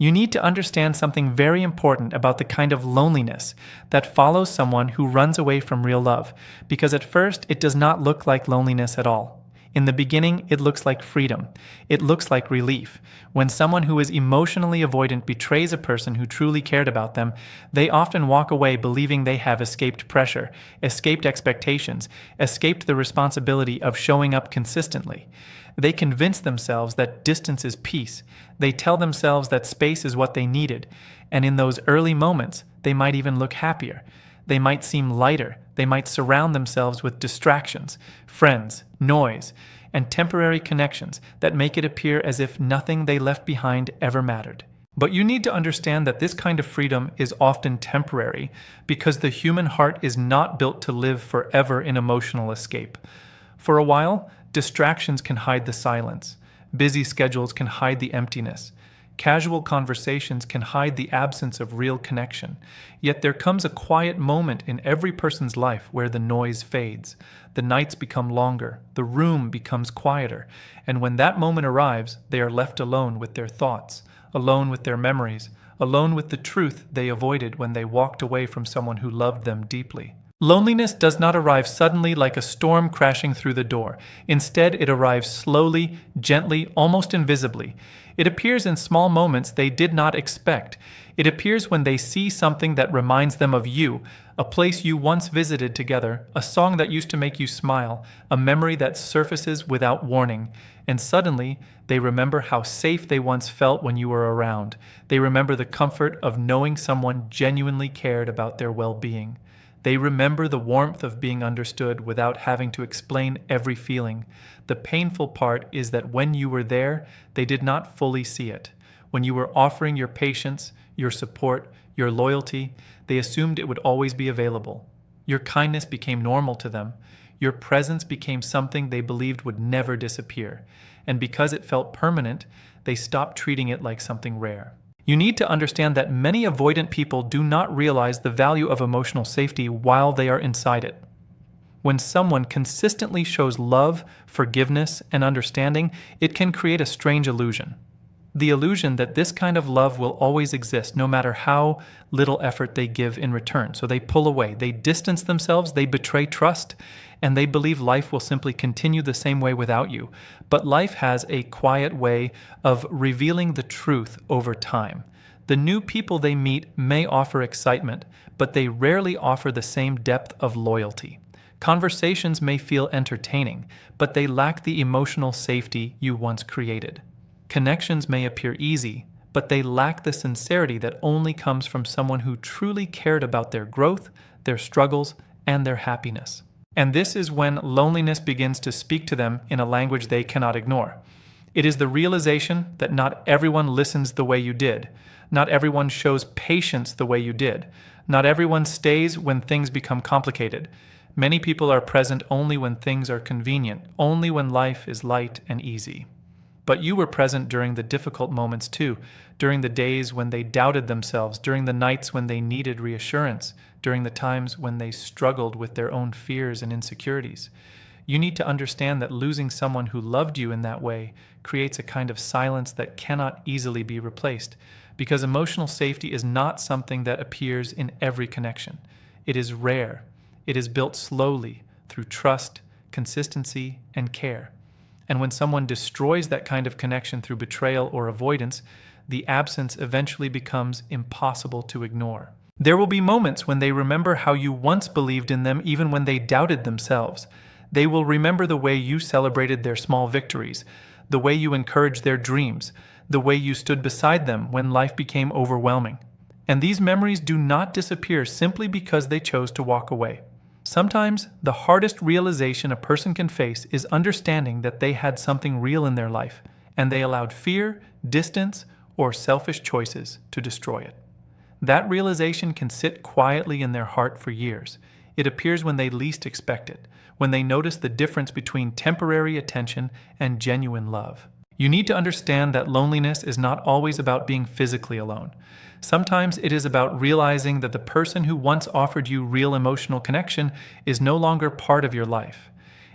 You need to understand something very important about the kind of loneliness that follows someone who runs away from real love, because at first it does not look like loneliness at all. In the beginning, it looks like freedom. It looks like relief. When someone who is emotionally avoidant betrays a person who truly cared about them, they often walk away believing they have escaped pressure, escaped expectations, escaped the responsibility of showing up consistently. They convince themselves that distance is peace. They tell themselves that space is what they needed. And in those early moments, they might even look happier. They might seem lighter. They might surround themselves with distractions, friends, noise, and temporary connections that make it appear as if nothing they left behind ever mattered. But you need to understand that this kind of freedom is often temporary because the human heart is not built to live forever in emotional escape. For a while, distractions can hide the silence. Busy schedules can hide the emptiness. Casual conversations can hide the absence of real connection. Yet there comes a quiet moment in every person's life where the noise fades. The nights become longer, the room becomes quieter, and when that moment arrives, they are left alone with their thoughts, alone with their memories, alone with the truth they avoided when they walked away from someone who loved them deeply. Loneliness does not arrive suddenly like a storm crashing through the door. Instead, it arrives slowly, gently, almost invisibly. It appears in small moments they did not expect. It appears when they see something that reminds them of you, a place you once visited together, a song that used to make you smile, a memory that surfaces without warning. And suddenly, they remember how safe they once felt when you were around. They remember the comfort of knowing someone genuinely cared about their well-being. They remember the warmth of being understood without having to explain every feeling. The painful part is that when you were there, they did not fully see it. When you were offering your patience, your support, your loyalty, they assumed it would always be available. Your kindness became normal to them. Your presence became something they believed would never disappear. And because it felt permanent, they stopped treating it like something rare. You need to understand that many avoidant people do not realize the value of emotional safety while they are inside it. When someone consistently shows love, forgiveness, and understanding, it can create a strange illusion. The illusion that this kind of love will always exist no matter how little effort they give in return. So they pull away, they distance themselves, they betray trust, and they believe life will simply continue the same way without you. But life has a quiet way of revealing the truth over time. The new people they meet may offer excitement, but they rarely offer the same depth of loyalty. Conversations may feel entertaining, but they lack the emotional safety you once created. Connections may appear easy, but they lack the sincerity that only comes from someone who truly cared about their growth, their struggles, and their happiness. And this is when loneliness begins to speak to them in a language they cannot ignore. It is the realization that not everyone listens the way you did. Not everyone shows patience the way you did. Not everyone stays when things become complicated. Many people are present only when things are convenient, only when life is light and easy. But you were present during the difficult moments too, during the days when they doubted themselves, during the nights when they needed reassurance, during the times when they struggled with their own fears and insecurities. You need to understand that losing someone who loved you in that way creates a kind of silence that cannot easily be replaced, because emotional safety is not something that appears in every connection. It is rare. It is built slowly through trust, consistency, and care. And when someone destroys that kind of connection through betrayal or avoidance, the absence eventually becomes impossible to ignore. There will be moments when they remember how you once believed in them even when they doubted themselves. They will remember the way you celebrated their small victories, the way you encouraged their dreams, the way you stood beside them when life became overwhelming. And these memories do not disappear simply because they chose to walk away. Sometimes the hardest realization a person can face is understanding that they had something real in their life, and they allowed fear, distance, or selfish choices to destroy it. That realization can sit quietly in their heart for years. It appears when they least expect it, when they notice the difference between temporary attention and genuine love. You need to understand that loneliness is not always about being physically alone. Sometimes it is about realizing that the person who once offered you real emotional connection is no longer part of your life.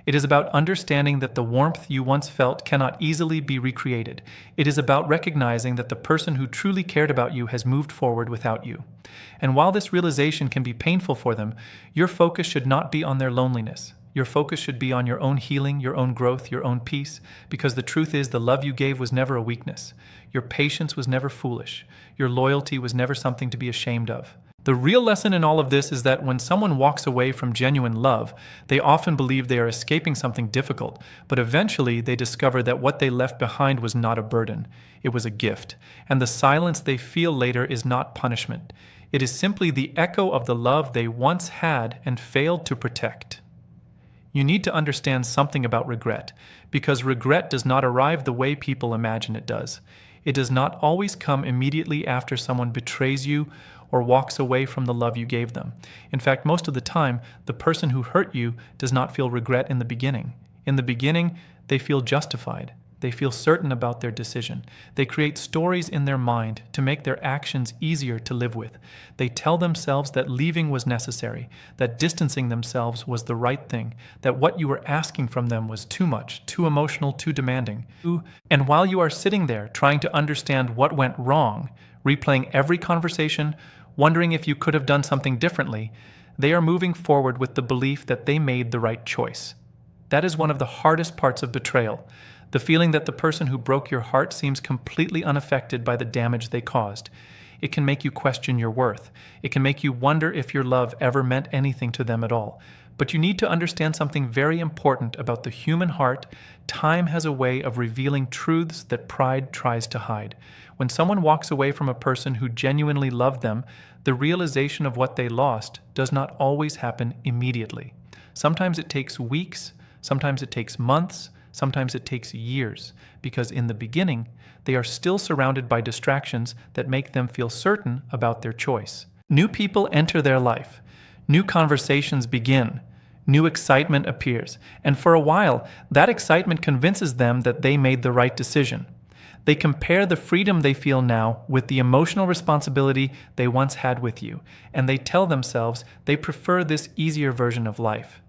It is about understanding that the warmth you once felt cannot easily be recreated. It is about recognizing that the person who truly cared about you has moved forward without you. And while this realization can be painful for them, your focus should not be on their loneliness. Your focus should be on your own healing, your own growth, your own peace, because the truth is the love you gave was never a weakness. Your patience was never foolish. Your loyalty was never something to be ashamed of. The real lesson in all of this is that when someone walks away from genuine love, they often believe they are escaping something difficult, but eventually they discover that what they left behind was not a burden. It was a gift, and the silence they feel later is not punishment. It is simply the echo of the love they once had and failed to protect. You need to understand something about regret, because regret does not arrive the way people imagine it does. It does not always come immediately after someone betrays you or walks away from the love you gave them. In fact, most of the time, the person who hurt you does not feel regret in the beginning. In the beginning, they feel justified. They feel certain about their decision. They create stories in their mind to make their actions easier to live with. They tell themselves that leaving was necessary, that distancing themselves was the right thing, that what you were asking from them was too much, too emotional, too demanding. And while you are sitting there trying to understand what went wrong, replaying every conversation, wondering if you could have done something differently, they are moving forward with the belief that they made the right choice. That is one of the hardest parts of betrayal. The feeling that the person who broke your heart seems completely unaffected by the damage they caused. It can make you question your worth. It can make you wonder if your love ever meant anything to them at all. But you need to understand something very important about the human heart. Time has a way of revealing truths that pride tries to hide. When someone walks away from a person who genuinely loved them, the realization of what they lost does not always happen immediately. Sometimes it takes weeks, sometimes it takes months, sometimes it takes years, because in the beginning, they are still surrounded by distractions that make them feel certain about their choice. New people enter their life. New conversations begin. New excitement appears. And for a while, that excitement convinces them that they made the right decision. They compare the freedom they feel now with the emotional responsibility they once had with you, and they tell themselves they prefer this easier version of life.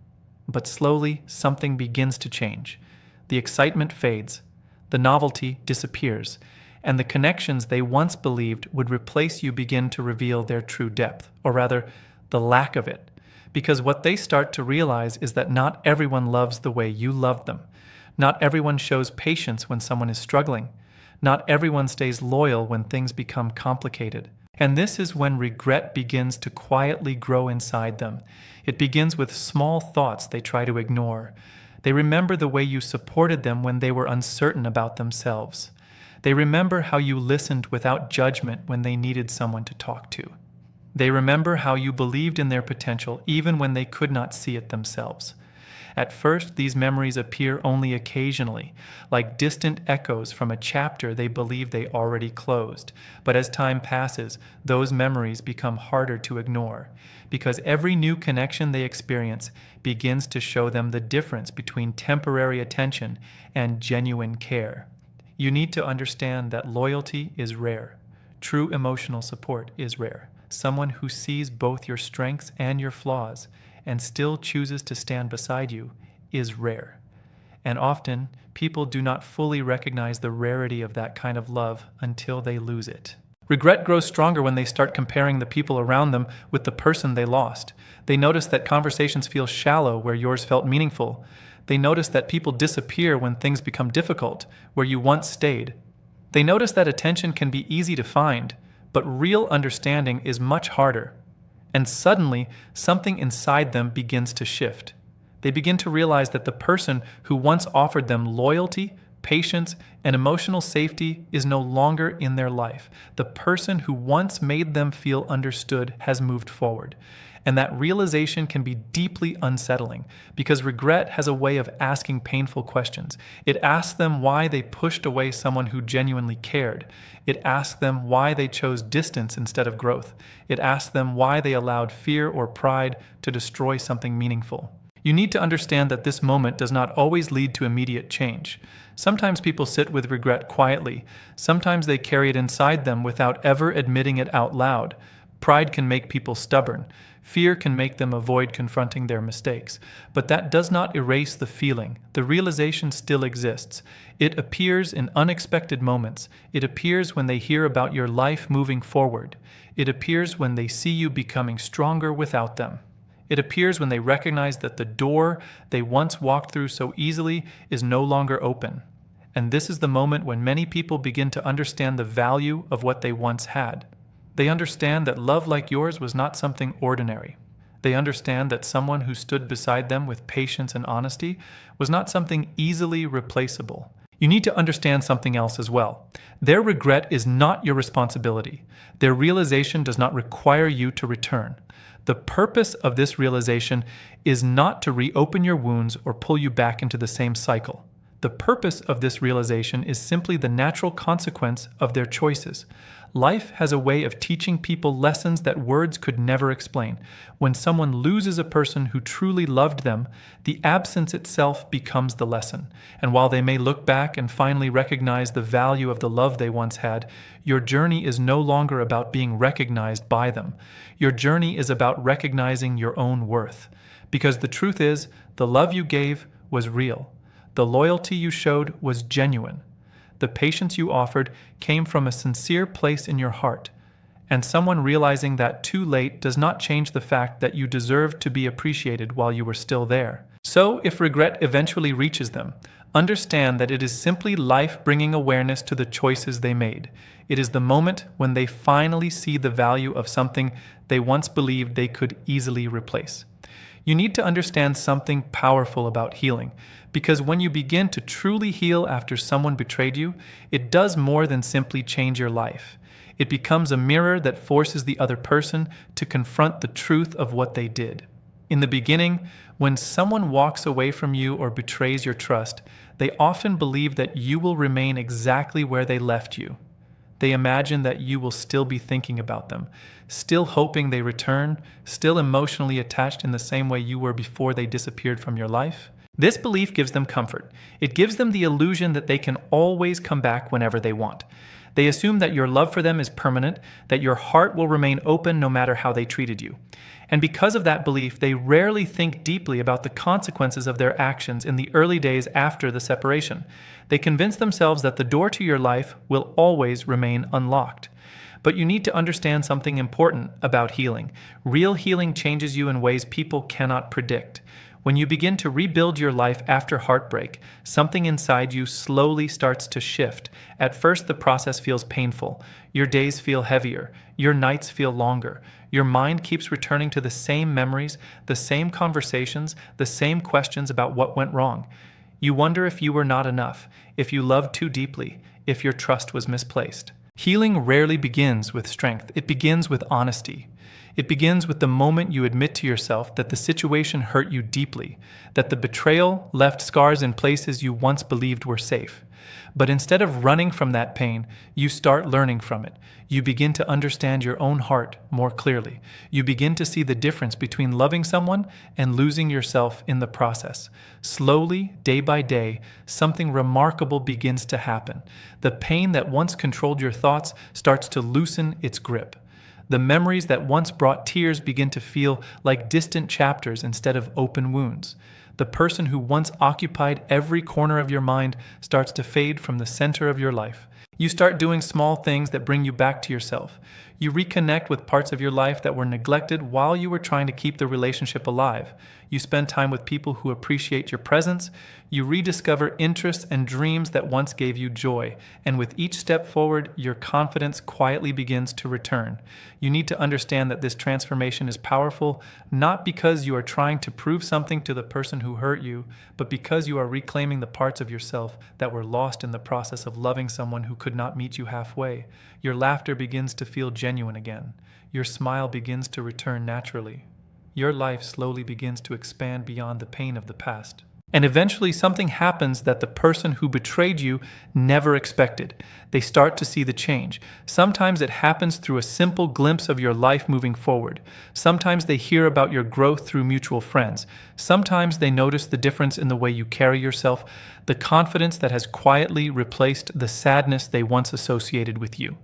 But slowly, something begins to change. The excitement fades, the novelty disappears, and the connections they once believed would replace you begin to reveal their true depth, or rather, the lack of it. Because what they start to realize is that not everyone loves the way you loved them. Not everyone shows patience when someone is struggling. Not everyone stays loyal when things become complicated. And this is when regret begins to quietly grow inside them. It begins with small thoughts they try to ignore. They remember the way you supported them when they were uncertain about themselves. They remember how you listened without judgment when they needed someone to talk to. They remember how you believed in their potential even when they could not see it themselves. At first, these memories appear only occasionally, like distant echoes from a chapter they believe they already closed. But as time passes, those memories become harder to ignore, because every new connection they experience begins to show them the difference between temporary attention and genuine care. You need to understand that loyalty is rare. True emotional support is rare. Someone who sees both your strengths and your flaws and still chooses to stand beside you is rare. And often, people do not fully recognize the rarity of that kind of love until they lose it. Regret grows stronger when they start comparing the people around them with the person they lost. They notice that conversations feel shallow where yours felt meaningful. They notice that people disappear when things become difficult, where you once stayed. They notice that attention can be easy to find, but real understanding is much harder. And suddenly, something inside them begins to shift. They begin to realize that the person who once offered them loyalty, patience, and emotional safety is no longer in their life. The person who once made them feel understood has moved forward. And that realization can be deeply unsettling, because regret has a way of asking painful questions. It asks them why they pushed away someone who genuinely cared. It asks them why they chose distance instead of growth. It asks them why they allowed fear or pride to destroy something meaningful. You need to understand that this moment does not always lead to immediate change. Sometimes people sit with regret quietly. Sometimes they carry it inside them without ever admitting it out loud. Pride can make people stubborn. Fear can make them avoid confronting their mistakes. But that does not erase the feeling. The realization still exists. It appears in unexpected moments. It appears when they hear about your life moving forward. It appears when they see you becoming stronger without them. It appears when they recognize that the door they once walked through so easily is no longer open. And this is the moment when many people begin to understand the value of what they once had. They understand that love like yours was not something ordinary. They understand that someone who stood beside them with patience and honesty was not something easily replaceable. You need to understand something else as well. Their regret is not your responsibility. Their realization does not require you to return. The purpose of this realization is not to reopen your wounds or pull you back into the same cycle. The purpose of this realization is simply the natural consequence of their choices. Life has a way of teaching people lessons that words could never explain. When someone loses a person who truly loved them, the absence itself becomes the lesson. And while they may look back and finally recognize the value of the love they once had, your journey is no longer about being recognized by them. Your journey is about recognizing your own worth. Because the truth is, the love you gave was real. The loyalty you showed was genuine. The patience you offered came from a sincere place in your heart. And someone realizing that too late does not change the fact that you deserved to be appreciated while you were still there. So, if regret eventually reaches them, understand that it is simply life bringing awareness to the choices they made. It is the moment when they finally see the value of something they once believed they could easily replace. You need to understand something powerful about healing, because when you begin to truly heal after someone betrayed you, it does more than simply change your life. It becomes a mirror that forces the other person to confront the truth of what they did. In the beginning, when someone walks away from you or betrays your trust, they often believe that you will remain exactly where they left you. They imagine that you will still be thinking about them, still hoping they return, still emotionally attached in the same way you were before they disappeared from your life. This belief gives them comfort. It gives them the illusion that they can always come back whenever they want. They assume that your love for them is permanent, that your heart will remain open no matter how they treated you. And because of that belief, they rarely think deeply about the consequences of their actions in the early days after the separation. They convince themselves that the door to your life will always remain unlocked. But you need to understand something important about healing. Real healing changes you in ways people cannot predict. When you begin to rebuild your life after heartbreak, something inside you slowly starts to shift. At first, the process feels painful. Your days feel heavier. Your nights feel longer. Your mind keeps returning to the same memories, the same conversations, the same questions about what went wrong. You wonder if you were not enough, if you loved too deeply, if your trust was misplaced. Healing rarely begins with strength. It begins with honesty. It begins with the moment you admit to yourself that the situation hurt you deeply, that the betrayal left scars in places you once believed were safe. But instead of running from that pain, you start learning from it. You begin to understand your own heart more clearly. You begin to see the difference between loving someone and losing yourself in the process. Slowly, day by day, something remarkable begins to happen. The pain that once controlled your thoughts starts to loosen its grip. The memories that once brought tears begin to feel like distant chapters instead of open wounds. The person who once occupied every corner of your mind starts to fade from the center of your life. You start doing small things that bring you back to yourself. You reconnect with parts of your life that were neglected while you were trying to keep the relationship alive. You spend time with people who appreciate your presence. You rediscover interests and dreams that once gave you joy. And with each step forward, your confidence quietly begins to return. You need to understand that this transformation is powerful, not because you are trying to prove something to the person who hurt you, but because you are reclaiming the parts of yourself that were lost in the process of loving someone who could not meet you halfway. Your laughter begins to feel genuine again. Your smile begins to return naturally. Your life slowly begins to expand beyond the pain of the past. And eventually something happens that the person who betrayed you never expected. They start to see the change. Sometimes it happens through a simple glimpse of your life moving forward. Sometimes they hear about your growth through mutual friends. Sometimes they notice the difference in the way you carry yourself, the confidence that has quietly replaced the sadness they once associated with you.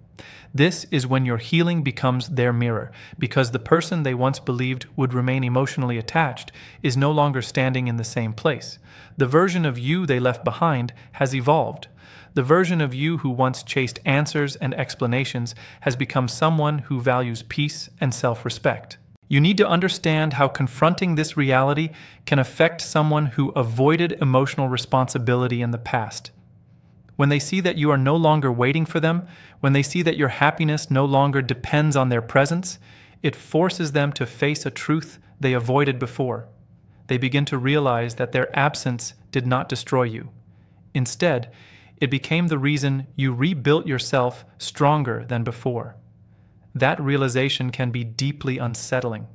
This is when your healing becomes their mirror, because the person they once believed would remain emotionally attached is no longer standing in the same place. The version of you they left behind has evolved. The version of you who once chased answers and explanations has become someone who values peace and self-respect. You need to understand how confronting this reality can affect someone who avoided emotional responsibility in the past. When they see that you are no longer waiting for them, when they see that your happiness no longer depends on their presence, it forces them to face a truth they avoided before. They begin to realize that their absence did not destroy you. Instead, it became the reason you rebuilt yourself stronger than before. That realization can be deeply unsettling,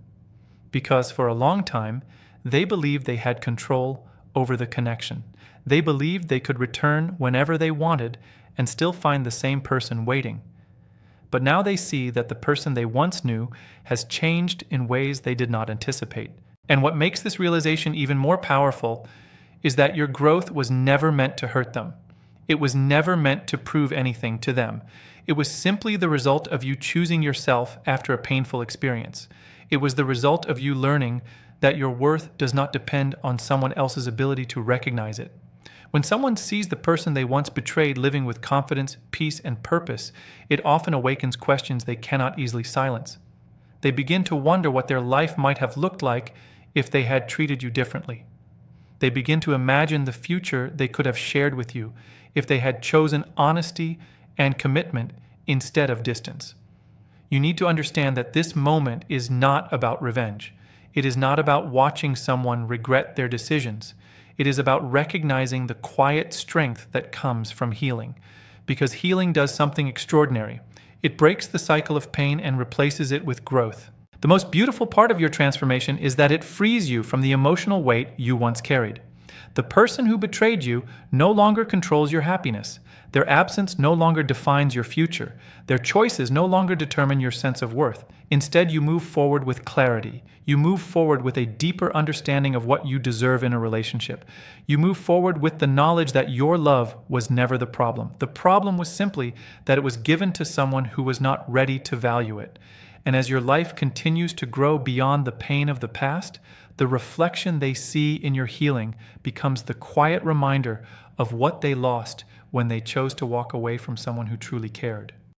because for a long time, they believed they had control over the connection. They believed they could return whenever they wanted and still find the same person waiting. But now they see that the person they once knew has changed in ways they did not anticipate. And what makes this realization even more powerful is that your growth was never meant to hurt them. It was never meant to prove anything to them. It was simply the result of you choosing yourself after a painful experience. It was the result of you learning that your worth does not depend on someone else's ability to recognize it. When someone sees the person they once betrayed living with confidence, peace, and purpose, it often awakens questions they cannot easily silence. They begin to wonder what their life might have looked like if they had treated you differently. They begin to imagine the future they could have shared with you if they had chosen honesty and commitment instead of distance. You need to understand that this moment is not about revenge. It is not about watching someone regret their decisions. It is about recognizing the quiet strength that comes from healing. Because healing does something extraordinary. It breaks the cycle of pain and replaces it with growth. The most beautiful part of your transformation is that it frees you from the emotional weight you once carried. The person who betrayed you no longer controls your happiness. Their absence no longer defines your future. Their choices no longer determine your sense of worth. Instead, you move forward with clarity. You move forward with a deeper understanding of what you deserve in a relationship. You move forward with the knowledge that your love was never the problem. The problem was simply that it was given to someone who was not ready to value it. And as your life continues to grow beyond the pain of the past, the reflection they see in your healing becomes the quiet reminder of what they lost when they chose to walk away from someone who truly cared.